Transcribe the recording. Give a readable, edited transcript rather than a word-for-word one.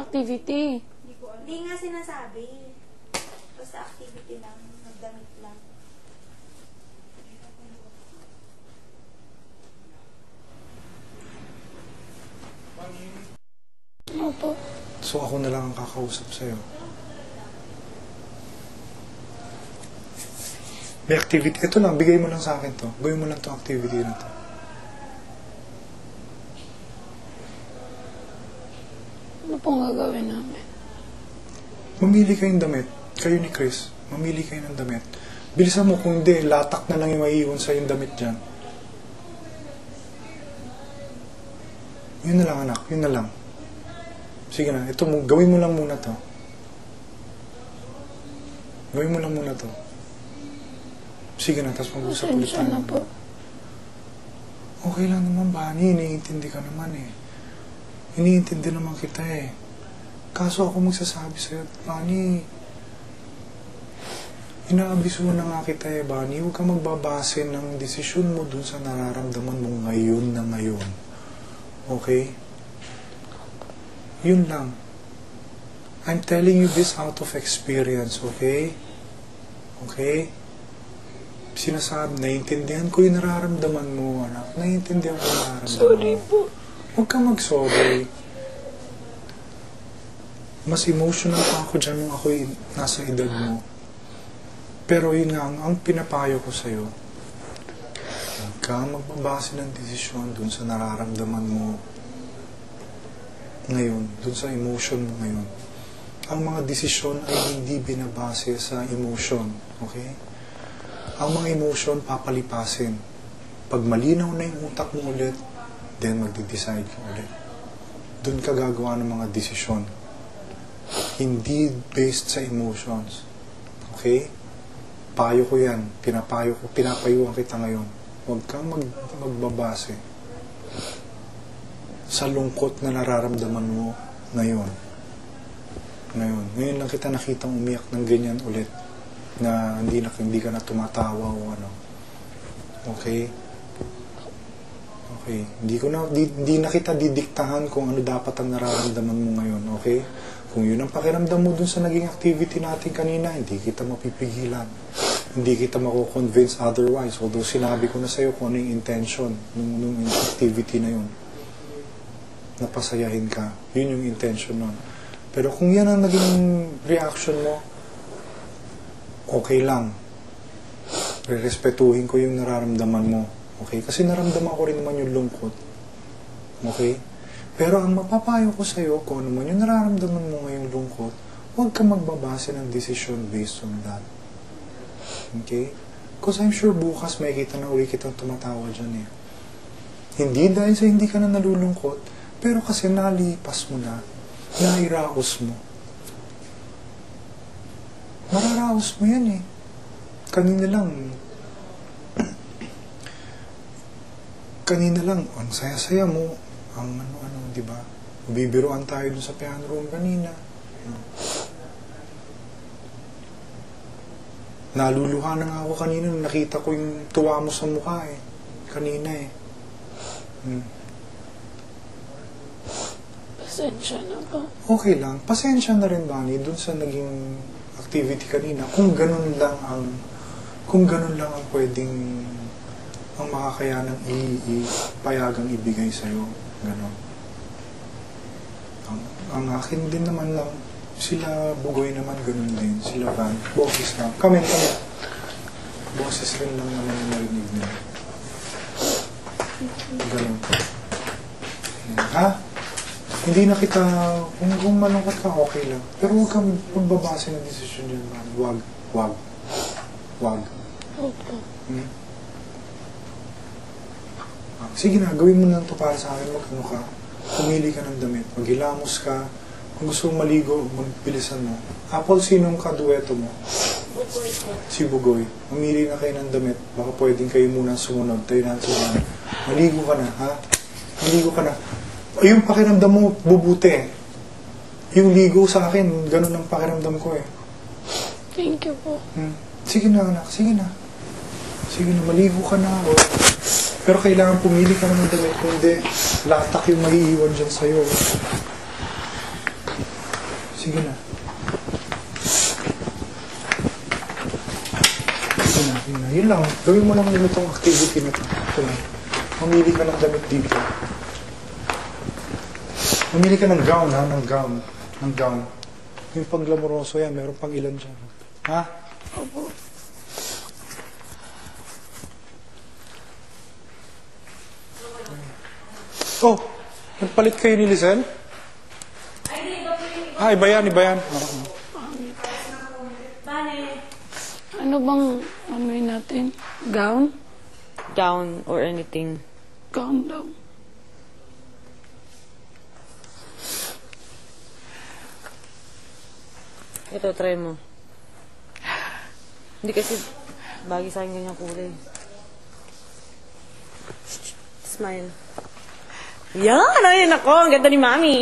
activity. Hindi nga sinasabi. Basta activity lang, nagdamit lang. Opo. So ako na lang ang kakausap sa'yo. May activity. Ito lang, bigay mo lang sa akin to. Gawin mo lang tong activity na to. Ano pong gagawin namin? Mamili kayong damit. Kayo ni Chris. Mamili kayo ng damit. Bilisan mo, kung hindi, latak na lang yung maiiwan sa yung damit dyan. Yun na lang, anak. Yun na lang. Sige na, ito mo, gawin mo lang muna to. Gawin mo lang muna to. Sige na, tapos mag-usap ulit Pasensya na tayo. po. Okay lang naman, Bani. Iniintindi ka naman eh. Iniintindi naman kita eh. Kaso ako magsasabi sa'yo, Bani, inaabiso na nga kita eh, Bani. Huwag ka magbabase ng desisyon mo dun sa nararamdaman mo ngayon na ngayon. Okay? Yun lang. I'm telling you this out of experience, okay? Okay? Sinasabi, naiintindihan ko yung nararamdaman mo, anak. Naiintindihan ko yung nararamdaman mo. Sorry po. Huwag ka mag-sorry. Mas emotional pa ako dyan nung ako'y nasa edad mo. Pero yun nga, ang pinapayo ko sa'yo, huwag ka magbabase ng desisyon dun sa nararamdaman mo ngayon, dun sa emotion mo ngayon. Ang mga desisyon ay hindi binabase sa emotion, okay? Ang mga emotion, papalipasin. Pag malinaw na yung utak mo ulit, then magde-decide ka ulit. Doon ka gagawa ng mga desisyon. Hindi based sa emotions. Okay? Payo ko yan. Pinapayuhan kita ngayon. Huwag kang magbabase sa lungkot na nararamdaman mo ngayon. Ngayon lang kita nakitang umiyak ng ganyan ulit. Na hindi ka na tumatawa o ano. Okay? Okay. Hindi na kita didiktahan kung ano dapat ang nararamdaman mo ngayon. Okay? Kung yun ang pakiramdam mo dun sa naging activity natin kanina, hindi kita mapipigilan. Hindi kita mako-convince otherwise. Although sinabi ko na sa'yo kung ano yung intention nung activity na yun. Napasayahin ka. Yun yung intention nun. Pero kung yan ang naging reaction mo, okay lang. Rerespetuhin ko yung nararamdaman mo. Okay? Kasi naramdaman ko rin naman yung lungkot. Okay? Pero ang mapapayo ko sa'yo, kung ano man yung nararamdaman mo ngayong lungkot, huwag ka magbabase ng decision based on that. Okay? Because I'm sure bukas makikita na uli kitang tumatawa dyan eh. Hindi dahil sa hindi ka na nalulungkot, pero kasi nalipas mo na, nairaos mo. Mararaos mo yan eh. Kanina lang, ang saya-saya mo, ang ano, di ba? Bibiruan tayo dun sa piano room kanina. Naluluha na nga ako kanina, nakita ko yung tuwa mo sa mukha eh. Kanina eh. Pasensya na po. Okay lang. Pasensya na rin, Bani, dun sa naging activity kanina. Kung ganun lang ang pwedeng ang makakayanang payagang ibigay sa'yo. Ganon. Ang akin din naman lang, sila Bugoy naman ganun din. Sila Van. Boses lang. Kami. Boses rin lang naman yung marinig nila. Ganon. Ha? Hindi na kita, kung malungkot ka, okay lang. Pero huwag kang magbabase ng desisyon yun, man. Wag. Opo. Sige na, gawin mo lang ito para sa akin. Mag-ano ka, pumili ka ng damit, maghilamos ka. Kung gusto mong maligo, magbilisan mo. Apple, sinong kadueto mo? Bugoy po. Si Bugoy. Mamili na kayo ng damit. Baka pwedeng kayo muna sumunod. Tayo na sumunod. Maligo ka na, ha? Maligo ka na. Yung pakiramdam mo, bubuti. Yung ligo sa akin, ganun ang pakiramdam ko eh. Thank you po. Sige na, anak. Sige na. Sige na, maligo ka na. O. Pero kailangan pumili ka ng damit. Kung hindi, latak yung maiiwan dyan sa'yo. Sige na. Sige na, yun na. Yun lang. Gawin mo lang nila itong activity na ito. Ito lang. Mamili ka ng damit dito. Mamili ka ng gown, ha? Ng gown. Ng gown. Yung pang glamoroso yan, meron pang ilan dyan. Ha? Opo. Oh, nagpalit kayo ni Lizelle? Ah, iba yan, iba yan. Ano bang ano yun natin? Gown? Gown or anything. Gown daw. Ito, try mo. Hindi kasi bagay sa akin ganyang kulay. Smile. Yan! Ayun ako! Ang ganda ni Mami!